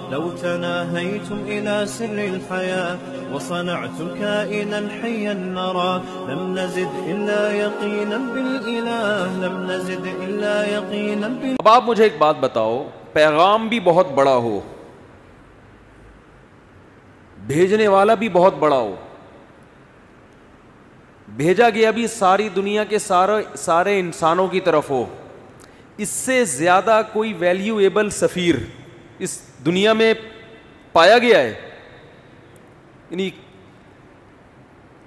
لو تناهيتم إلى سر الحياة وصنعتم كائنا حيا نرى لم نزد إلا يقينا بالإله لم نزد إلا يقينا بالإله. اب آپ مجھے ایک بات بتاؤ, پیغام بھی بہت بڑا ہو, بھیجنے والا بھی بہت بڑا ہو, بھیجا گیا بھی ساری دنیا کے سارے انسانوں کی طرف ہو, اس سے زیادہ کوئی ویلیویبل سفیر اس دنیا میں پایا گیا ہے؟ یعنی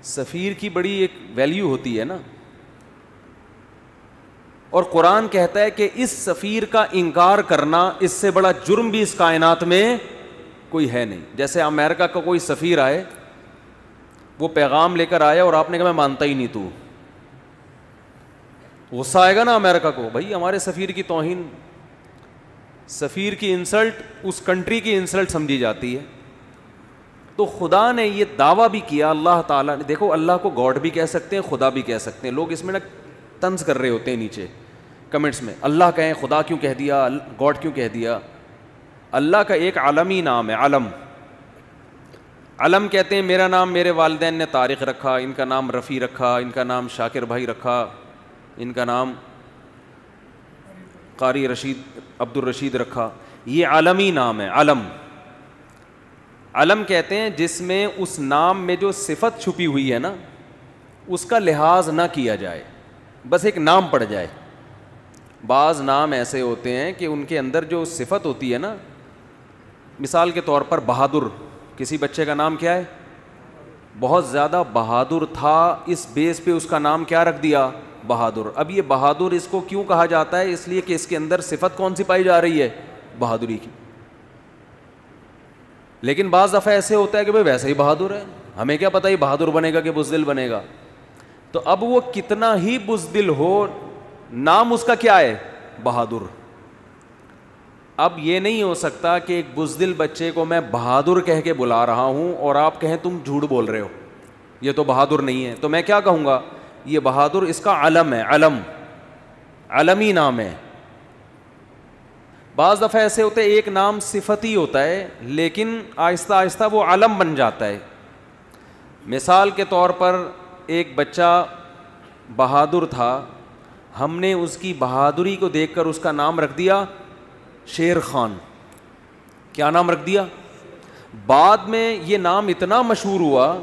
سفیر کی بڑی ایک ویلیو ہوتی ہے نا, اور قرآن کہتا ہے کہ اس سفیر کا انکار کرنا اس سے بڑا جرم بھی اس کائنات میں کوئی ہے نہیں. جیسے امریکہ کا کوئی سفیر آئے, وہ پیغام لے کر آیا اور آپ نے کہا میں مانتا ہی نہیں, تو غصہ آئے گا نا امریکہ کو, بھائی ہمارے سفیر کی توہین, سفیر کی انسلٹ اس کنٹری کی انسلٹ سمجھی جاتی ہے. تو خدا نے یہ دعویٰ بھی کیا, اللہ تعالیٰ نے, دیکھو اللہ کو گاڈ بھی کہہ سکتے ہیں, خدا بھی کہہ سکتے ہیں. لوگ اس میں نا طنز کر رہے ہوتے ہیں نیچے کمنٹس میں, اللہ کہیں, خدا کیوں کہہ دیا, گاڈ کیوں کہہ دیا. اللہ کا ایک عالمی نام ہے, علم. علم کہتے ہیں میرا نام میرے والدین نے طارق رکھا, ان کا نام رفیع رکھا, ان کا نام شاکر بھائی رکھا, ان کا نام قاری عبد الرشید رکھا. یہ عالمی نام ہے, علم. علم کہتے ہیں جس میں اس نام میں جو صفت چھپی ہوئی ہے نا اس کا لحاظ نہ کیا جائے, بس ایک نام پڑ جائے. بعض نام ایسے ہوتے ہیں کہ ان کے اندر جو صفت ہوتی ہے نا, مثال کے طور پر بہادر, کسی بچے کا نام کیا ہے, بہت زیادہ بہادر تھا, اس بیس پہ اس کا نام کیا رکھ دیا, بہادر. اب یہ بہادر اس کو کیوں کہا جاتا ہے, اس لیے کہ اس کے اندر صفت کون سی پائی جا رہی ہے, بہادری کی. لیکن بعض دفعہ ایسے ہوتا ہے کہ بھائی ویسے ہی بہادر ہے, ہمیں کیا پتہ یہ بہادر بنے گا کہ بزدل بنے گا. تو اب وہ کتنا ہی بزدل ہو, نام اس کا کیا ہے, بہادر. اب یہ نہیں ہو سکتا کہ ایک بزدل بچے کو میں بہادر کہہ کے بلا رہا ہوں اور آپ کہیں تم جھوٹ بول رہے ہو, یہ تو بہادر نہیں ہے. تو میں کیا کہوں گا, یہ بہادر اس کا علم ہے, علم, علمی نام ہے. بعض دفعہ ایسے ہوتے ہیں ایک نام صفتی ہوتا ہے لیکن آہستہ آہستہ وہ علم بن جاتا ہے. مثال کے طور پر ایک بچہ بہادر تھا, ہم نے اس کی بہادری کو دیکھ کر اس کا نام رکھ دیا شیر خان. کیا نام رکھ دیا؟ بعد میں یہ نام اتنا مشہور ہوا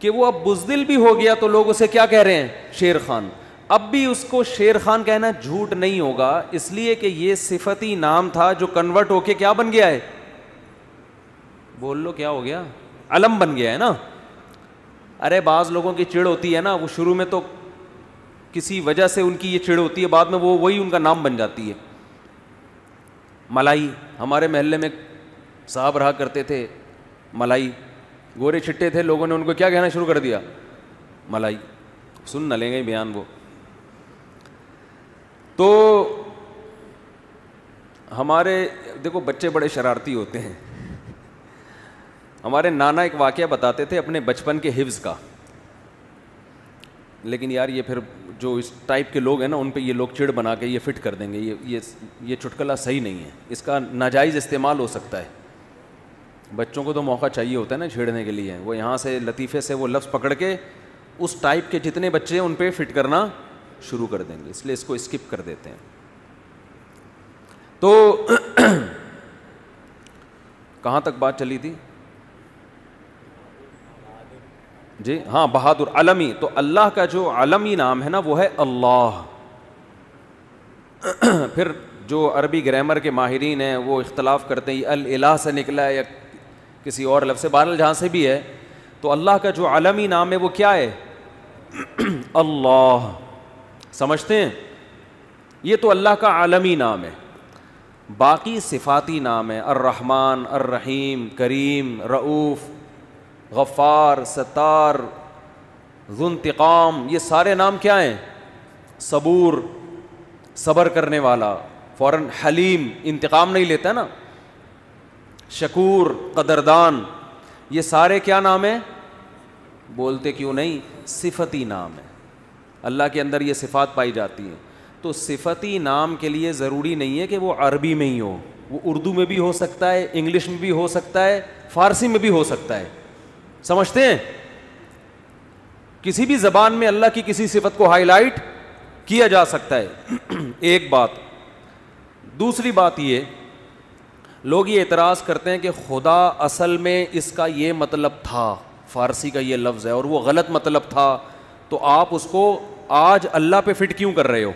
کہ وہ اب بزدل بھی ہو گیا تو لوگ اسے کیا کہہ رہے ہیں, شیر خان. اب بھی اس کو شیر خان کہنا جھوٹ نہیں ہوگا, اس لیے کہ یہ صفتی نام تھا جو کنورٹ ہو کے کیا بن گیا ہے, بول لو کیا ہو گیا, علم بن گیا ہے نا. ارے بعض لوگوں کی چڑ ہوتی ہے نا, وہ شروع میں تو کسی وجہ سے ان کی یہ چڑ ہوتی ہے, بعد میں وہی ان کا نام بن جاتی ہے. ملائی, ہمارے محلے میں صاحب رہا کرتے تھے, ملائی, گورے چھٹے تھے, لوگوں نے ان کو کیا کہنا شروع کر دیا, ملائی. سن نہ لیں گے بیان وہ. تو ہمارے دیکھو بچے بڑے شرارتی ہوتے ہیں. ہمارے نانا ایک واقعہ بتاتے تھے اپنے بچپن کے حفظ کا, لیکن یار یہ پھر جو اس ٹائپ کے لوگ ہیں نا ان پہ یہ لوگ چڑ بنا کے یہ فٹ کر دیں گے, یہ چٹکلا صحیح نہیں ہے, اس کا ناجائز استعمال ہو سکتا ہے. بچوں کو تو موقع چاہیے ہوتا ہے نا چھیڑنے کے لیے, وہ یہاں سے لطیفے سے وہ لفظ پکڑ کے اس ٹائپ کے جتنے بچے ہیں ان پہ فٹ کرنا شروع کر دیں گے, اس لیے اس کو اسکپ کر دیتے ہیں. تو کہاں تک بات چلی تھی جی؟ ہاں بہادر, علمی. تو اللہ کا جو علمی نام ہے نا وہ ہے اللہ. پھر جو عربی گرامر کے ماہرین ہیں وہ اختلاف کرتے ہیں الہ سے نکلا ہے یا کسی اور لفظ سے, بہرحال جہاں سے بھی ہے. تو اللہ کا جو علمی نام ہے وہ کیا ہے, اللہ. سمجھتے ہیں, یہ تو اللہ کا عالمی نام ہے. باقی صفاتی نام ہے, الرحمن, الرحیم, کریم, رؤوف, غفار, ستار, ذو انتقام, یہ سارے نام کیا ہیں, صبور, صبر کرنے والا, فوراً حلیم, انتقام نہیں لیتا نا, شکور, قدردان, یہ سارے کیا نام ہیں, بولتے کیوں نہیں, صفتی نام ہے. اللہ کے اندر یہ صفات پائی جاتی ہیں. تو صفتی نام کے لیے ضروری نہیں ہے کہ وہ عربی میں ہی ہو, وہ اردو میں بھی ہو سکتا ہے, انگلش میں بھی ہو سکتا ہے, فارسی میں بھی ہو سکتا ہے. سمجھتے ہیں؟ کسی بھی زبان میں اللہ کی کسی صفت کو ہائی لائٹ کیا جا سکتا ہے. ایک بات. دوسری بات یہ, لوگ یہ اعتراض کرتے ہیں کہ خدا اصل میں اس کا یہ مطلب تھا, فارسی کا یہ لفظ ہے اور وہ غلط مطلب تھا, تو آپ اس کو آج اللہ پہ فٹ کیوں کر رہے ہو؟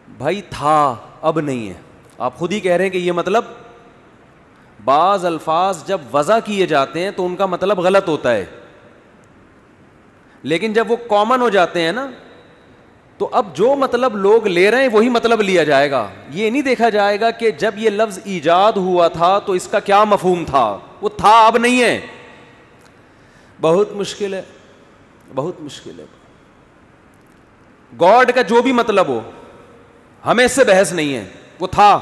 بھائی تھا, اب نہیں ہے. آپ خود ہی کہہ رہے ہیں کہ یہ مطلب, بعض الفاظ جب وضع کیے جاتے ہیں تو ان کا مطلب غلط ہوتا ہے, لیکن جب وہ کامن ہو جاتے ہیں نا, تو اب جو مطلب لوگ لے رہے ہیں وہی مطلب لیا جائے گا. یہ نہیں دیکھا جائے گا کہ جب یہ لفظ ایجاد ہوا تھا تو اس کا کیا مفہوم تھا. وہ تھا, اب نہیں ہے. بہت مشکل ہے, بہت مشکل ہے. گاڈ کا جو بھی مطلب ہو, ہمیں اس سے بحث نہیں ہے, وہ تھا.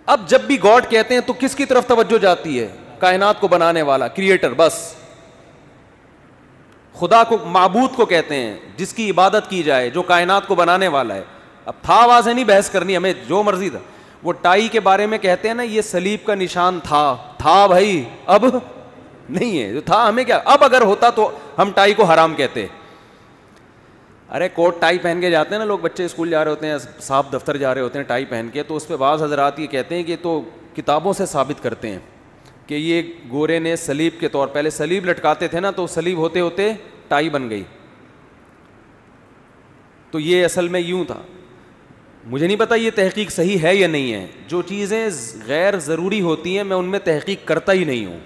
اب جب بھی گاڈ کہتے ہیں تو کس کی طرف توجہ جاتی ہے؟ کائنات کو بنانے والا, کریٹر. بس خدا کو, معبود کو کہتے ہیں جس کی عبادت کی جائے, جو کائنات کو بنانے والا ہے. اب تھا واضح نہیں بحث کرنی, ہمیں جو مرضی تھا. وہ ٹائی کے بارے میں کہتے ہیں نا, یہ صلیب کا نشان تھا بھائی, اب نہیں ہے. جو تھا ہمیں کیا, اب اگر ہوتا تو ہم ٹائی کو حرام کہتے. ارے کوٹ ٹائی پہن کے جاتے ہیں نا لوگ, بچے اسکول جا رہے ہوتے ہیں, صاحب دفتر جا رہے ہوتے ہیں ٹائی پہن کے, تو اس پہ بعض حضرات یہ کہتے ہیں کہ تو کتابوں سے ثابت کرتے ہیں کہ یہ گورے نے صلیب کے طور, پہلے صلیب لٹکاتے تھے نا, تو صلیب ہوتے ہوتے ٹائی بن گئی. تو یہ اصل میں یوں تھا. مجھے نہیں پتا یہ تحقیق صحیح ہے یا نہیں ہے. جو چیزیں غیر ضروری ہوتی ہیں میں ان میں تحقیق کرتا ہی نہیں ہوں,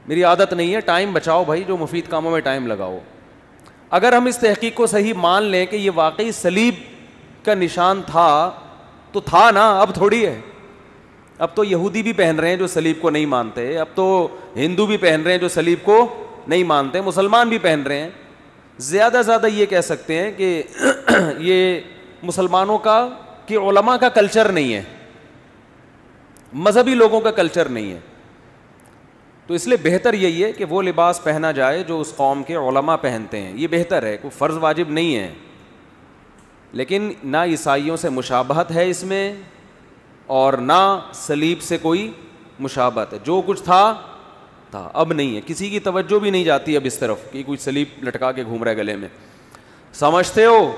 میری عادت نہیں ہے. ٹائم بچاؤ بھائی, جو مفید کاموں میں ٹائم لگاؤ. اگر ہم اس تحقیق کو صحیح مان لیں کہ یہ واقعی صلیب کا نشان تھا, تو تھا نا, اب تھوڑی ہے. اب تو یہودی بھی پہن رہے ہیں جو صلیب کو نہیں مانتے, اب تو ہندو بھی پہن رہے ہیں جو صلیب کو نہیں مانتے, مسلمان بھی پہن رہے ہیں. زیادہ زیادہ یہ کہہ سکتے ہیں کہ یہ مسلمانوں کا, کہ علماء کا کلچر نہیں ہے, مذہبی لوگوں کا کلچر نہیں ہے. تو اس لیے بہتر یہی ہے کہ وہ لباس پہنا جائے جو اس قوم کے علماء پہنتے ہیں, یہ بہتر ہے. کوئی فرض واجب نہیں ہے. لیکن نہ عیسائیوں سے مشابہت ہے اس میں, اور نہ صلیب سے کوئی مشابہت ہے. جو کچھ تھا, اب نہیں ہے. کسی کی توجہ بھی نہیں جاتی اب اس طرف کہ کوئی صلیب لٹکا کے گھوم رہا ہے گلے میں. سمجھتے ہو؟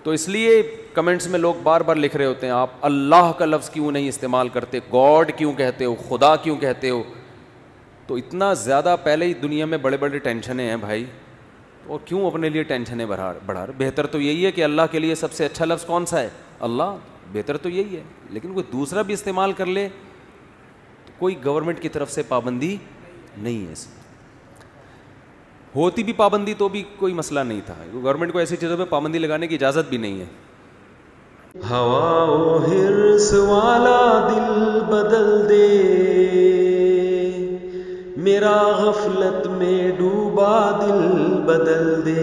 تو اس لیے کمنٹس میں لوگ بار بار لکھ رہے ہوتے ہیں, آپ اللہ کا لفظ کیوں نہیں استعمال کرتے, گاڈ کیوں کہتے ہو, خدا کیوں کہتے ہو. تو اتنا زیادہ پہلے ہی دنیا میں بڑے بڑے ٹینشنیں ہیں بھائی, اور کیوں اپنے لیے ٹینشنیں بڑھا رہے. بہتر تو یہی ہے کہ اللہ کے لیے سب سے اچھا لفظ کون سا ہے؟ اللہ. بہتر تو یہی ہے. لیکن کوئی دوسرا بھی استعمال کر لے تو کوئی گورنمنٹ کی طرف سے پابندی نہیں ہے. اس میں ہوتی بھی پابندی تو بھی کوئی مسئلہ نہیں تھا. گورنمنٹ کو ایسی چیزوں پہ پابندی لگانے کی اجازت بھی نہیں ہے. ہوا و حرص والا دل بدل دے, میرا غفلت میں ڈوبا دل بدل دے.